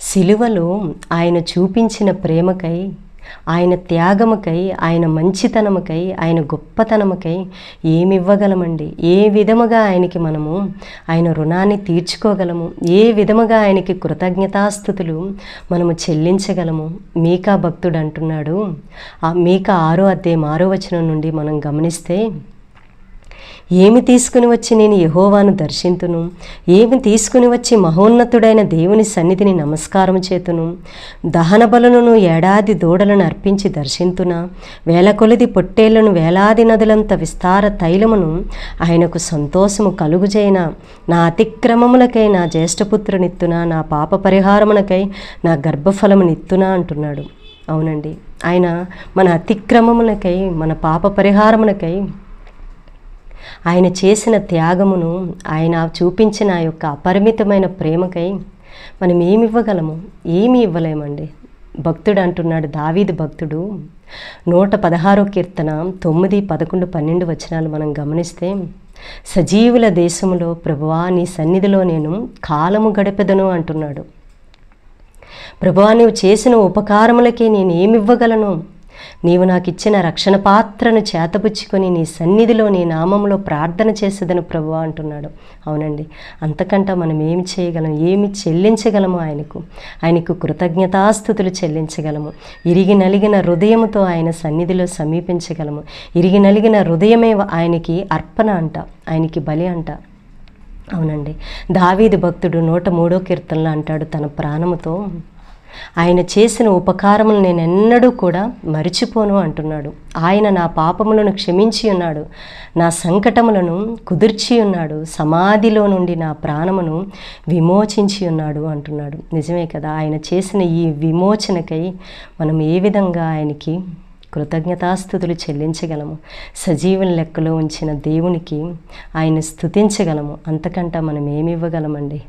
సిలువలో ఆయన చూపించిన ప్రేమకై, ఆయన త్యాగముకై, ఆయన మంచితనముకై, ఆయన గొప్పతనముకై ఏమివ్వగలమండి? ఏ విధముగా ఆయనకి మనము ఆయన రుణాన్ని తీర్చుకోగలము? ఏ విధముగా ఆయనకి కృతజ్ఞతాస్థుతులు మనము చెల్లించగలము? మీకా భక్తుడు అంటున్నాడు, మీకా 6వ అధ్యాయం 6వ వచనం నుండి మనం గమనిస్తే, ఏమి తీసుకుని వచ్చి నేను యెహోవాను దర్శింతును? ఏమి తీసుకుని వచ్చి మహోన్నతుడైన దేవుని సన్నిధిని నమస్కారం చేతును? దహన బలులను ఏడాది దూడలను అర్పించి దర్శింతునా? వేల కొలది పొట్టేళ్లను, వేలాది నదులంత విస్తార తైలమును ఆయనకు సంతోషము కలుగుజైన నా అతిక్రమములకై నా జ్యేష్ఠపుత్రునిత్తునా? నా పాప పరిహారమునకై నా గర్భఫలమునిత్తునా అంటున్నాడు. అవునండి, ఆయన మన అతిక్రమములకై, మన పాప పరిహారమునకై ఆయన చేసిన త్యాగమును, ఆయన చూపించిన ఆ యొక్క అపరిమితమైన ప్రేమకై మనం ఏమి ఇవ్వగలము? ఏమీ ఇవ్వలేమండి. భక్తుడు అంటున్నాడు, దావీదు భక్తుడు 116వ కీర్తన 9, 11, 12 వచనాలు మనం గమనిస్తే, సజీవుల దేశములో ప్రభువా నీ సన్నిధిలో నేను కాలము గడిపెదను అంటున్నాడు. ప్రభువా నీవు చేసిన ఉపకారములకే నేను ఏమివ్వగలను? నీవు నాకు ఇచ్చిన రక్షణ పాత్రను చేతపుచ్చుకొని నీ సన్నిధిలో నీ నామంలో ప్రార్థన చేసేదను ప్రభువా అంటున్నాడు. అవునండి, అంతకంటే మనం ఏమి చేయగలం? ఏమి చెల్లించగలము? ఆయనకు కృతజ్ఞతాస్థుతులు చెల్లించగలము. ఇరిగి నలిగిన హృదయముతో ఆయన సన్నిధిలో సమీపించగలము. ఇరిగి నలిగిన హృదయమే ఆయనకి అర్పణ అంట, ఆయనకి బలి అంట. అవునండి, దావీదు భక్తుడు 103వ కీర్తనలో అంటాడు తన ప్రాణముతో, ఆయన చేసిన ఉపకారములు నేను ఎన్నడూ కూడా మరిచిపోను అంటున్నాడు. ఆయన నా పాపములను క్షమించి ఉన్నాడు, నా సంకటములను కుదిర్చి ఉన్నాడు, సమాధిలో నుండి నా ప్రాణమును విమోచించి ఉన్నాడు అంటున్నాడు. నిజమే కదా, ఆయన చేసిన ఈ విమోచనకై మనం ఏ విధంగా ఆయనకి కృతజ్ఞతాస్థుతులు చెల్లించగలము? సజీవుల లెక్కలో ఉంచిన దేవునికి ఆయన స్తుతించగలము. అంతకంటే మనం ఏమి ఇవ్వగలమండి?